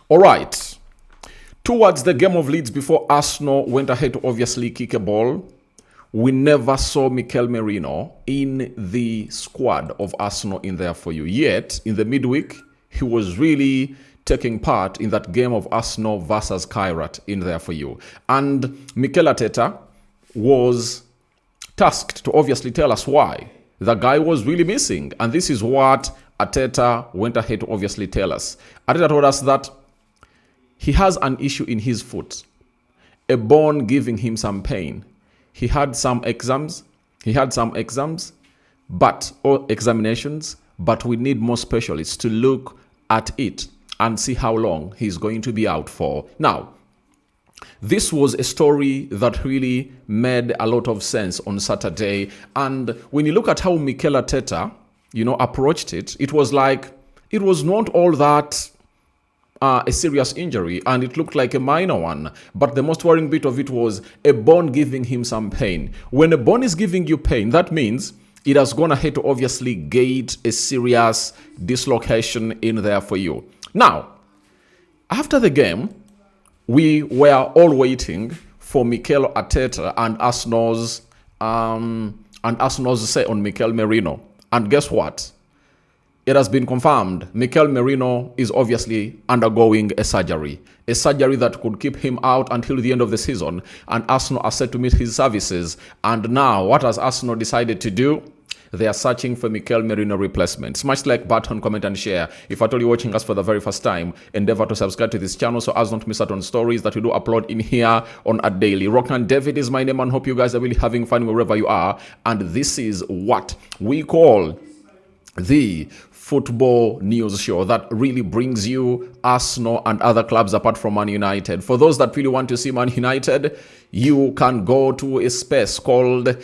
All right. Towards the game of Leeds, before Arsenal went ahead to obviously kick a ball, we never saw Mikel Merino in the squad of Arsenal in there for you. Yet, in the midweek, he was really taking part in that game of Arsenal versus Kairat in there for you. And Mikel Arteta was tasked to obviously tell us why the guy was really missing. And this is what Arteta went ahead to obviously tell us. Arteta told us that he has an issue in his foot, a bone giving him some pain. He had some examinations, but we need more specialists to look at it and see how long he's going to be out for. Now, this was a story that really made a lot of sense on Saturday. And when you look at how Mikel Arteta, approached it, it was like, it was not all that a serious injury, and it looked like a minor one. But the most worrying bit of it was a bone giving him some pain. When a bone is giving you pain, that means it has gone ahead to obviously gate a serious dislocation in there for you. Now, after the game, we were all waiting for Mikel Arteta and Arsenal's say on Mikel Merino. And guess what? It has been confirmed. Mikel Merino is obviously undergoing a surgery that could keep him out until the end of the season. And Arsenal are set to meet his services. And now, what has Arsenal decided to do? They are searching for Mikel Merino replacement. Smash like button, comment and share. If at all you're watching us for the very first time, endeavor to subscribe to this channel so as not to miss out on stories that we do upload in here on a daily. Rokani David is my name, and hope you guys are really having fun wherever you are. And this is what we call the football news show that really brings you Arsenal and other clubs apart from Man United. For those that really want to see Man United, you can go to a space called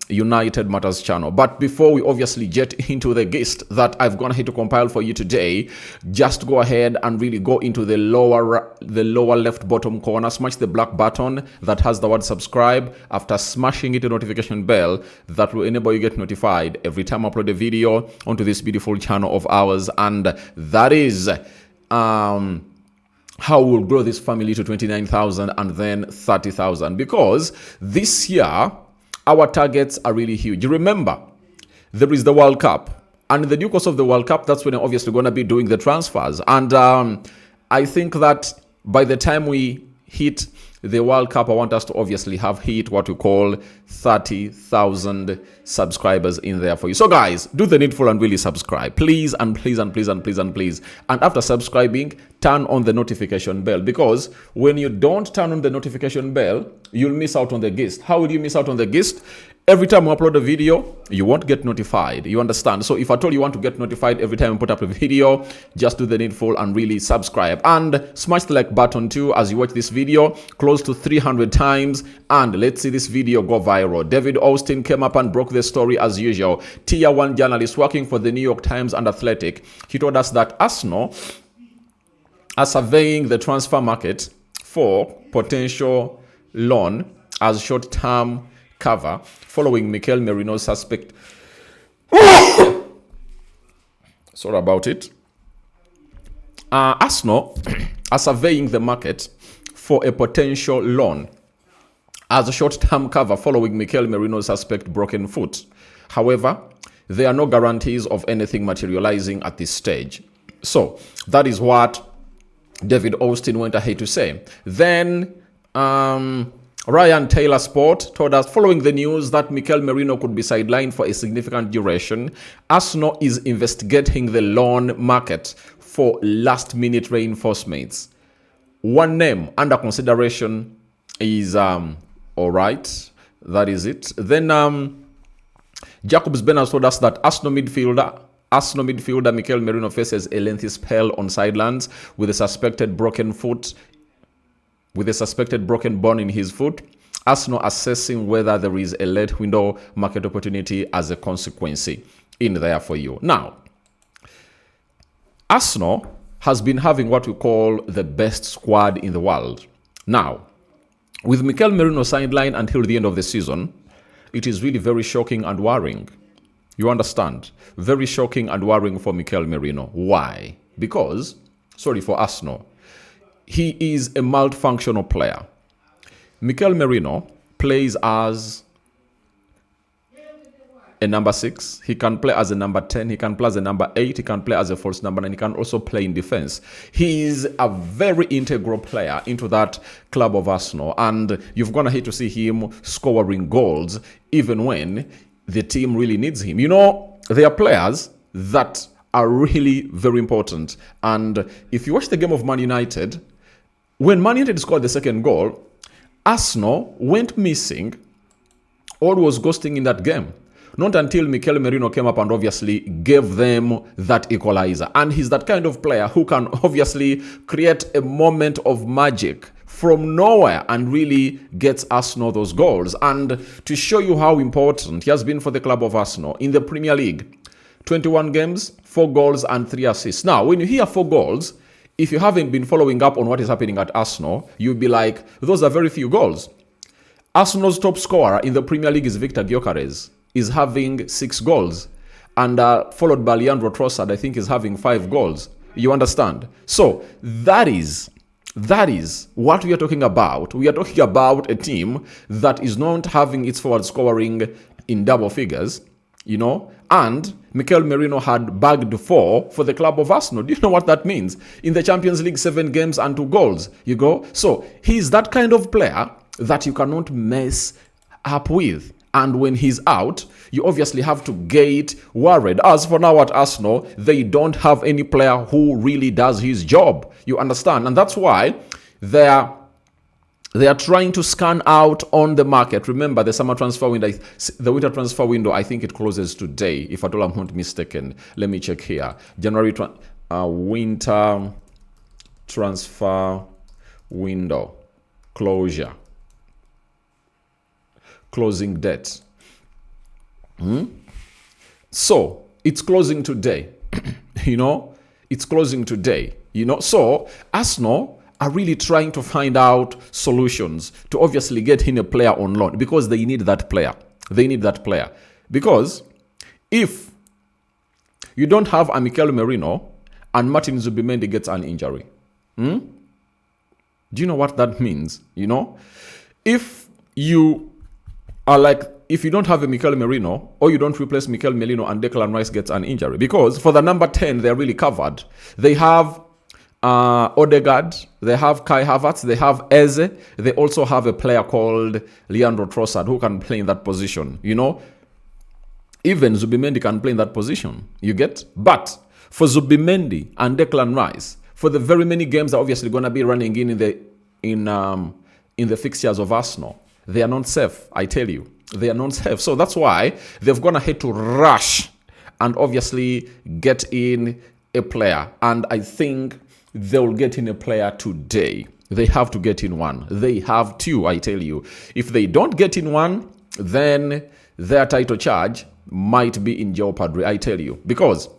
United Matters channel. But before we obviously get into the gist that I've gone ahead to compile for you today, just go ahead and really go into the lower left bottom corner, smash the black button that has the word subscribe. After smashing it, a notification bell that will enable you get notified every time I upload a video onto this beautiful channel of ours. And that is how we'll grow this family to 29,000 and then 30,000, because this year our targets are really huge. Remember, there is the World Cup, and in the due course of the World Cup, that's when I'm obviously going to be doing the transfers. And I think that by the time we hit the World Cup, I want us to obviously have hit what we call 30,000 subscribers in there for you. So guys, do the needful and really subscribe, please, and please, and please, and please, and please. And after subscribing, turn on the notification bell, because when you don't turn on the notification bell, you'll miss out on the gist. How will you miss out on the gist? Every time we upload a video, you won't get notified. You understand? So if at all you want to get notified every time we put up a video, just do the needful and really subscribe. And smash the like button too as you watch this video, close to 300 times. And let's see this video go viral. David Austin came up and broke the story as usual. Tier 1 journalist working for the New York Times and Athletic. He told us that Arsenal are surveying the transfer market for potential loan as short-term cover following Mikel Merino's suspect. Sorry about it. Arsenal are surveying the market for a potential loan as a short-term cover following Mikel Merino's suspect broken foot. However, there are no guarantees of anything materializing at this stage. So that is what David Austin went ahead to say. Then Ryan Taylor Sport told us, following the news that Mikel Merino could be sidelined for a significant duration, Arsenal is investigating the loan market for last-minute reinforcements. One name under consideration is, all right, that is it. Then Jacobs Ben has told us that Arsenal midfielder Mikel Merino faces a lengthy spell on sidelines with a suspected broken bone in his foot. Arsenal assessing whether there is a late window market opportunity as a consequence in there for you. Now, Arsenal has been having what we call the best squad in the world. Now, with Mikel Merino sidelined until the end of the season, it is really very shocking and worrying. You understand? Very shocking and worrying for Mikel Merino. Why? Because for Arsenal. He is a multifunctional player. Mikel Merino plays as a number 6. He can play as a number 10. He can play as a number 8. He can play as a false number 9. He can also play in defense. He is a very integral player into that club of Arsenal. And you're going to hate to see him scoring goals even when the team really needs him. You know, there are players that are really very important. And if you watch the game of Man United, when Man United scored the second goal, Arsenal went missing or was ghosting in that game. Not until Mikel Merino came up and obviously gave them that equalizer. And he's that kind of player who can obviously create a moment of magic from nowhere and really gets Arsenal those goals. And to show you how important he has been for the club of Arsenal in the Premier League, 21 games, 4 goals and 3 assists. Now, when you hear 4 goals, if you haven't been following up on what is happening at Arsenal, you'll be like, those are very few goals. Arsenal's top scorer in the Premier League is Victor Gyökeres. Is having 6 goals, and followed by Leandro Trossard, I think is having 5 goals. You understand? So that is what we are talking about. We are talking about a team that is not having its forward scoring in double figures, you know, and Mikel Merino had bagged 4 for the club of Arsenal. Do you know what that means? In the Champions League, 7 games and 2 goals. You go. So he's that kind of player that you cannot mess up with. And when he's out, you obviously have to get worried. As for now at Arsenal, they don't have any player who really does his job. You understand? And that's why they are trying to scan out on the market. Remember, the summer transfer window, the winter transfer window, I think it closes today, if at all I'm not mistaken. Let me check here. January winter transfer window closure. Closing date. So it's closing today. You know, it's closing today. You know, so Arsenal are really trying to find out solutions to obviously get in a player on loan because they need that player. They need that player because if you don't have a Mikel Merino and Martin Zubimendi gets an injury, do you know what that means? You know, if you if you don't have a Mikel Merino or you don't replace Mikel Merino and Declan Rice gets an injury, because for the number 10, they're really covered. They have Odegaard, they have Kai Havertz, they have Eze, they also have a player called Leandro Trossard who can play in that position, you know. Even Zubimendi can play in that position, you get? But for Zubimendi and Declan Rice, for the very many games that are obviously going to be running in the fixtures of Arsenal, they are not safe, I tell you. They are not safe. So that's why they've gone ahead to rush and obviously get in a player. And I think they'll get in a player today. They have to get in one. They have to, I tell you. If they don't get in one, then their title charge might be in jeopardy, I tell you. Because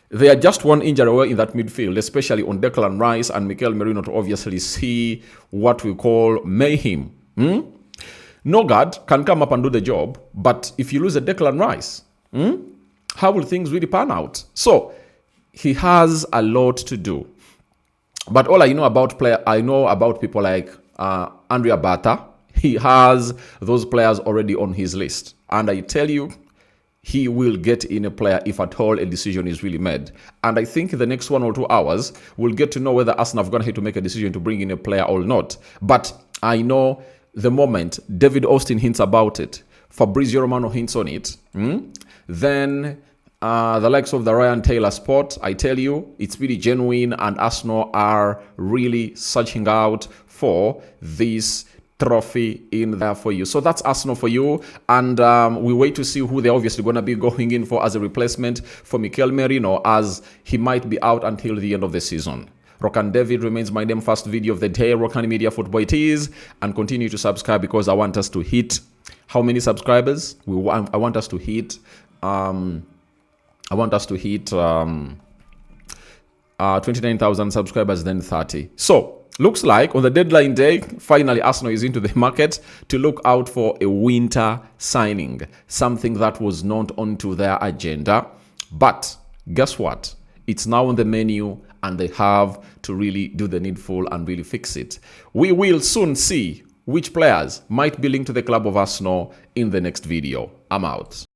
they are just one injury away in that midfield, especially on Declan Rice and Mikel Merino to obviously see what we call mayhem. Nogard can come up and do the job, but if you lose a Declan Rice, how will things really pan out? So he has a lot to do. But all I know about people like Andrea Bata. He has those players already on his list. And I tell you, he will get in a player if at all a decision is really made. And I think in the next 1 or 2 hours, we'll get to know whether Arsenal have gone ahead to make a decision to bring in a player or not. But I know the moment David Austin hints about it, Fabrizio Romano hints on it, then the likes of the Ryan Taylor Sport, I tell you, it's really genuine and Arsenal are really searching out for this trophy in there for you. So that's Arsenal for you. And we wait to see who they're obviously going to be going in for as a replacement for Mikel Merino, as he might be out until the end of the season. Rokani David remains my name. First video of the day. Rokani Media Football it is. And continue to subscribe because I want us to hit how many subscribers? I want us to hit 29,000 subscribers, then 30. So looks like on the deadline day, finally Arsenal is into the market to look out for a winter signing, something that was not onto their agenda. But guess what? It's now on the menu and they have to really do the needful and really fix it. We will soon see which players might be linked to the club of Arsenal in the next video. I'm out.